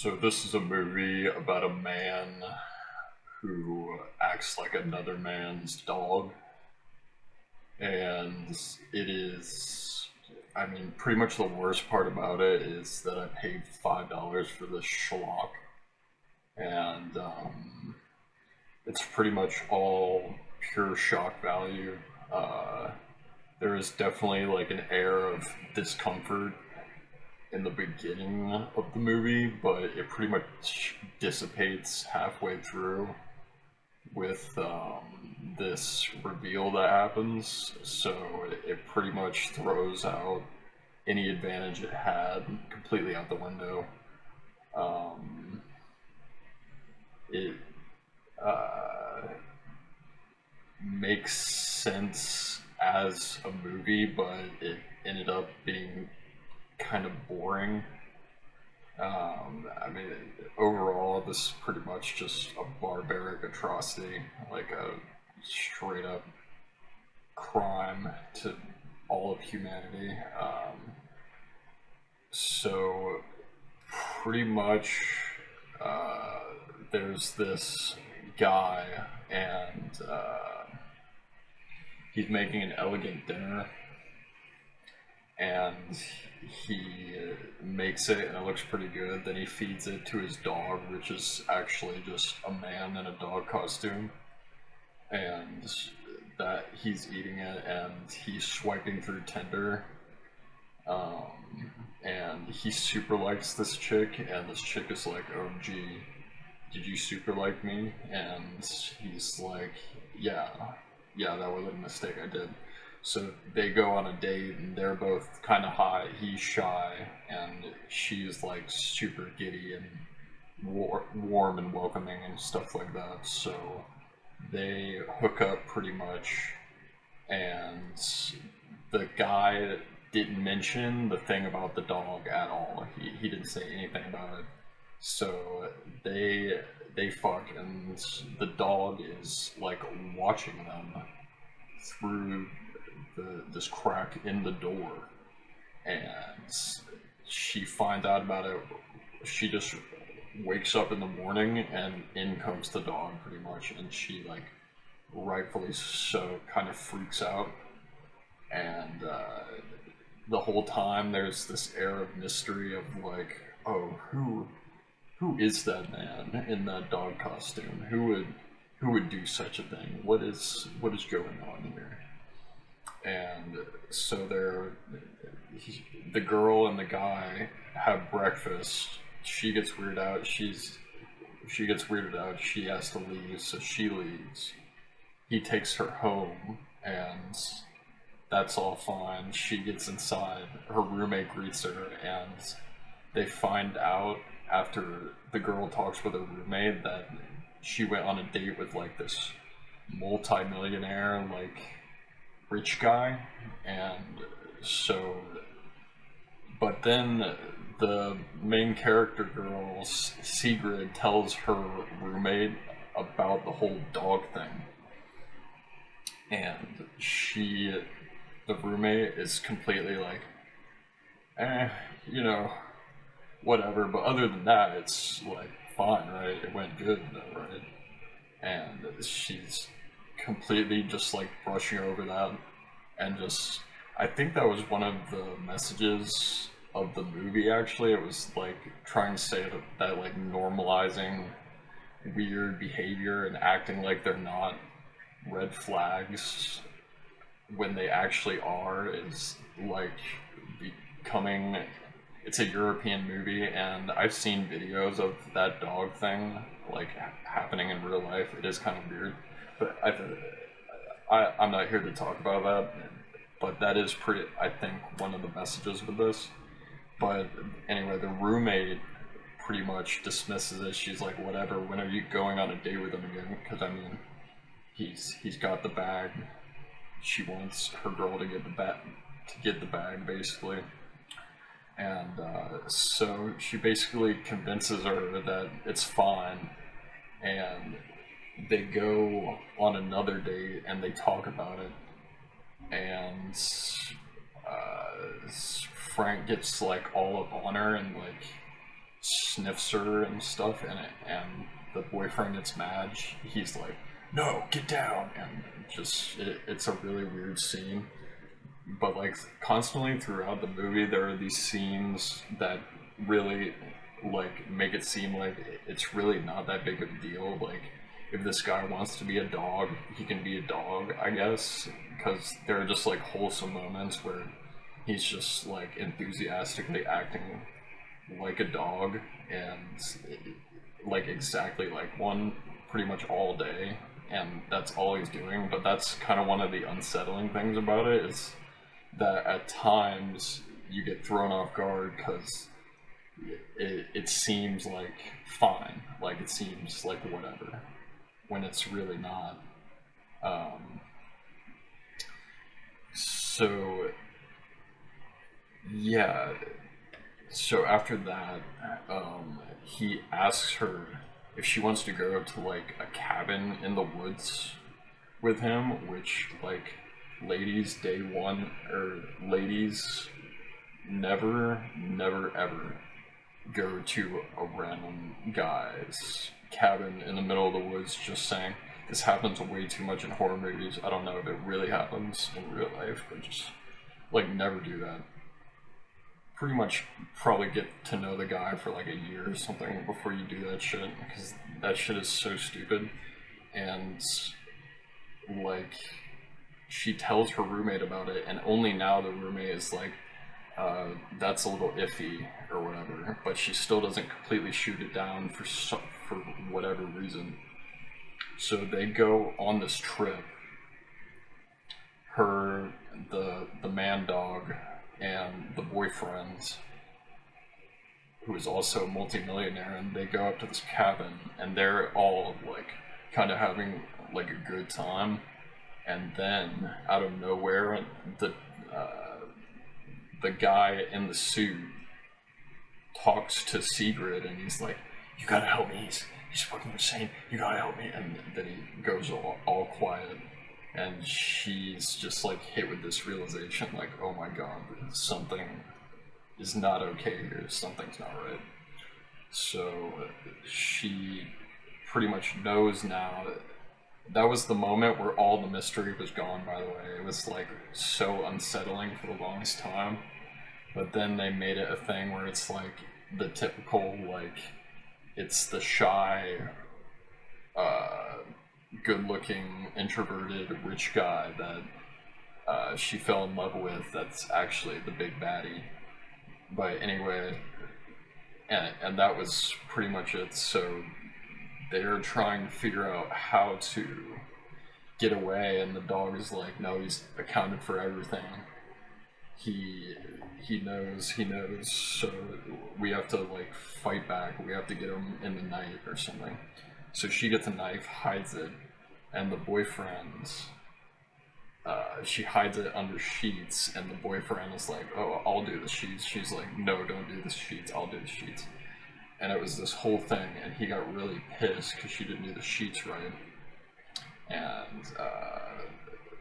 So this is a movie about a man who acts like another man's dog, and it is, I mean, pretty much the worst part about it is that I paid $5 for this schlock, and it's pretty much all pure shock value. Uh, there is definitely like an air of discomfort in the beginning of the movie, but it pretty much dissipates halfway through with this reveal that happens. So it pretty much throws out any advantage it had completely out the window. Um, it uh, makes sense as a movie, but it ended up being kind of boring. I mean, overall, this is pretty much just a barbaric atrocity, like a straight up crime to all of humanity. So, pretty much, uh, there's this guy, and he's making an elegant dinner, and he makes it and it looks pretty good. Then he feeds it to his dog, which is actually just a man in a dog costume, and that he's eating it and he's swiping through Tinder. And he super likes this chick, and this chick is like, "Oh, gee, did you super like me?" And he's like, "Yeah, yeah, that was a mistake I did." So they go on a date, and they're both kind of hot. He's shy, and she's like super giddy and warm and welcoming and stuff like that. So they hook up pretty much, and the guy didn't mention the thing about the dog at all. He didn't say anything about it. So they fuck, and the dog is like watching them through this crack in the door, and she finds out about it. She just wakes up in the morning, and in comes the dog, pretty much, and she like rightfully so kind of freaks out, and the whole time there's this air of mystery of like, oh, who is that man in that dog costume? Who would do such a thing? What is going on here? And so the girl and the guy have breakfast. She gets weirded out. She gets weirded out. She has to leave, so she leaves. He takes her home, and that's all fine. She gets inside. Her roommate greets her, and they find out after the girl talks with her roommate that she went on a date with like this multi-millionaire, like rich guy, and so, but then the main character girl, Sigrid, tells her roommate about the whole dog thing, and the roommate is completely like, eh, you know, whatever, but other than that, it's like, fine, right? It went good, though, right? And she's completely just like brushing over that, and just, I think that was one of the messages of the movie, actually. It was like trying to say that like normalizing weird behavior and acting like they're not red flags when they actually are is like becoming, it's a European movie, and I've seen videos of that dog thing like happening in real life. It is kind of weird, but I'm not here to talk about that. But that is pretty, I think, one of the messages with this. But anyway, the roommate pretty much dismisses it. She's like, whatever. When are you going on a date with him again? Because I mean, he's got the bag. She wants her girl to get the bag, basically. And so she basically convinces her that it's fine, and they go on another date and they talk about it, and Frank gets like all up on her and like sniffs her and stuff, and the boyfriend gets mad. He's like, "No, get down!" And it's a really weird scene. But like constantly throughout the movie, there are these scenes that really like make it seem like it's really not that big of a deal. Like if this guy wants to be a dog, he can be a dog, I guess, because there are just like wholesome moments where he's just like enthusiastically acting like a dog, and like exactly like one pretty much all day, and that's all he's doing. But that's kind of one of the unsettling things about it, is that at times you get thrown off guard because it seems like fine, like it seems like whatever, when it's really not. So yeah, so after that, he asks her if she wants to go to like a cabin in the woods with him, which like ladies day one, or ladies never ever go to a random guy's cabin in the middle of the woods. Just saying, this happens way too much in horror movies. I don't know if it really happens in real life, but just like never do that. Pretty much probably get to know the guy for like a year or something before you do that shit, because that shit is so stupid. And like she tells her roommate about it, and only now the roommate is like, that's a little iffy or whatever, but she still doesn't completely shoot it down for whatever reason. So they go on this trip, the man dog and the boyfriend, who is also a multimillionaire, and they go up to this cabin, and they're all like kind of having like a good time. And then out of nowhere, the guy in the suit talks to Sigrid, and he's like, "You gotta help me. He's fucking insane. You gotta help me." And then he goes all quiet, and she's just like hit with this realization, like, "Oh my god, something is not okay here. Something's not right." So she pretty much knows now that was the moment where all the mystery was gone, by the way. It was like so unsettling for the longest time. But then they made it a thing where it's like the typical, like, it's the shy, good-looking, introverted, rich guy that she fell in love with that's actually the big baddie. But anyway, and that was pretty much it. So they're trying to figure out how to get away, and the dog is like, no, he's accounted for everything. He knows, so we have to like fight back. We have to get him in the night or something. So she gets a knife, hides it, and the boyfriend, she hides it under sheets, and the boyfriend is like, "Oh, I'll do the sheets." She's like, "No, don't do the sheets, I'll do the sheets." And it was this whole thing, and he got really pissed because she didn't do the sheets right. And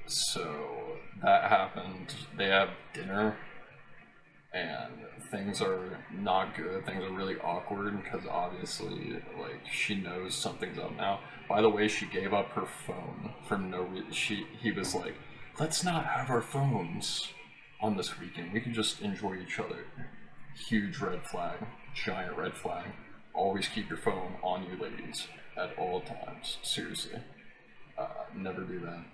so that happened. They have dinner, and things are not good. Things are really awkward because obviously, like, she knows something's up now. By the way, she gave up her phone for no reason. He was like, "Let's not have our phones on this weekend. We can just enjoy each other." Huge red flag. Giant red flag. Always keep your phone on you, ladies, at all times. Seriously. Never do that.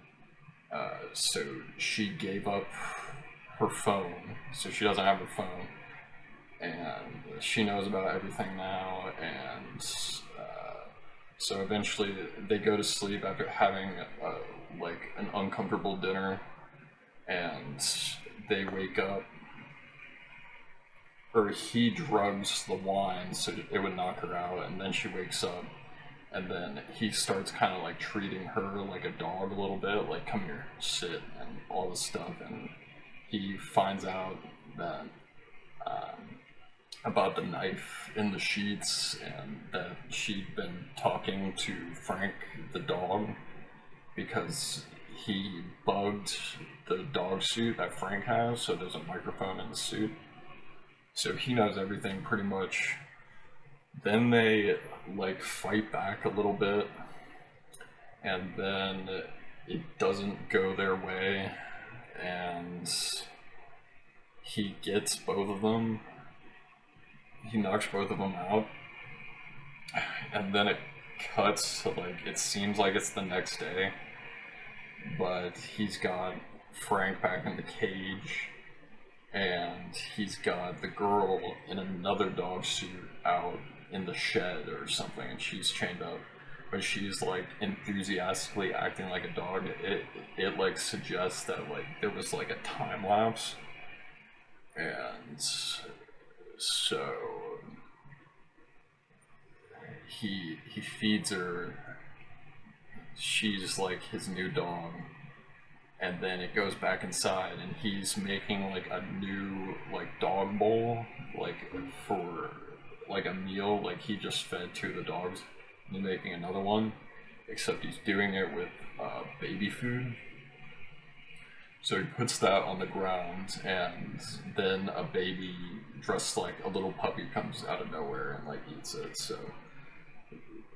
So she gave up her phone, so she doesn't have her phone, and she knows about everything now, and so eventually they go to sleep after having like an uncomfortable dinner, and they wake up, or he drugs the wine so it would knock her out, and then she wakes up, and then he starts kind of like treating her like a dog a little bit, like, "Come here, sit," and all this stuff. And he finds out that about the knife in the sheets, and that she'd been talking to Frank the dog because he bugged the dog suit that Frank has, so there's a microphone in the suit. So he knows everything pretty much. then they like fight back a little bit, and then it doesn't go their way, and he gets both of them. He knocks both of them out, and then it cuts to like, it seems like it's the next day, but he's got Frank back in the cage, and he's got the girl in another dog suit out in the shed or something, and she's chained up, but she's like enthusiastically acting like a dog. It like suggests that like there was like a time lapse, and so he feeds her. She's like his new dog, and then it goes back inside, and he's making like a new like dog bowl, like for like a meal. Like he just fed 2 of the dogs, and he's making another one, except he's doing it with baby food. So he puts that on the ground, and then a baby dressed like a little puppy comes out of nowhere and like eats it. So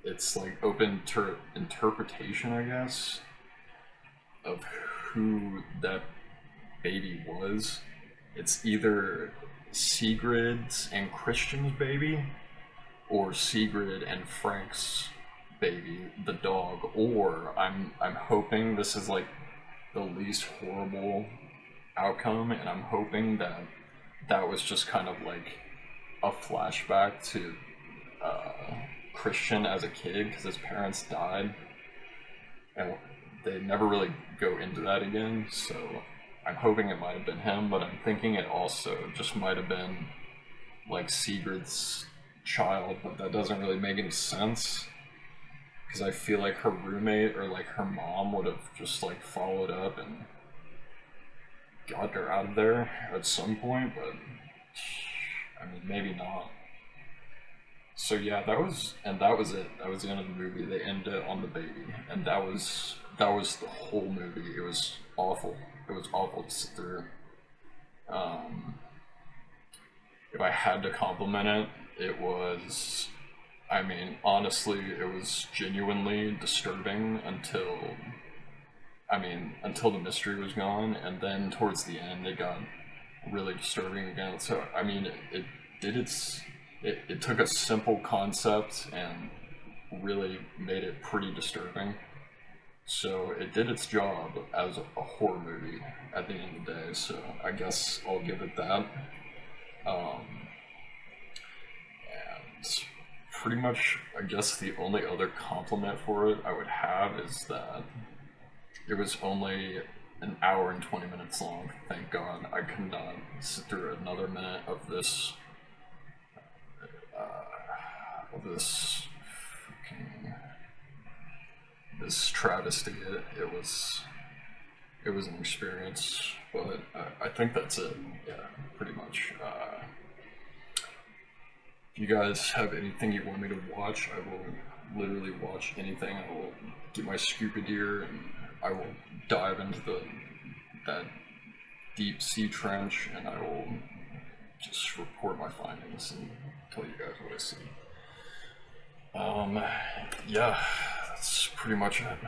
it's like open interpretation, I guess, of who that baby was. It's either Sigrid's and Christian's baby, or Sigrid and Frank's baby, the dog, or I'm hoping this is like the least horrible outcome, and I'm hoping that that was just kind of like a flashback to Christian as a kid, because his parents died, and they never really go into that again, so I'm hoping it might have been him, but I'm thinking it also just might have been like Sigrid's child, but that doesn't really make any sense, because I feel like her roommate or like her mom would have just like followed up and got her out of there at some point, but I mean, maybe not. So yeah, that was it. That was the end of the movie. They ended it on the baby, and that was the whole movie. It was awful. It was awful to sit through. If I had to compliment it, it was, I mean, honestly, it was genuinely disturbing until the mystery was gone, and then towards the end it got really disturbing again. So I mean, it took a simple concept and really made it pretty disturbing. So it did its job as a horror movie at the end of the day, so I guess I'll give it that. And pretty much, I guess the only other compliment for it I would have is that it was only an hour and 20 minutes long. Thank God I could not sit through another minute of this this travesty. It was an experience, but I think that's it. Yeah, pretty much. If you guys have anything you want me to watch, I will literally watch anything. I will get my scuba gear and I will dive into that deep sea trench, and I will just report my findings and tell you guys what I see. Yeah, that's pretty much it.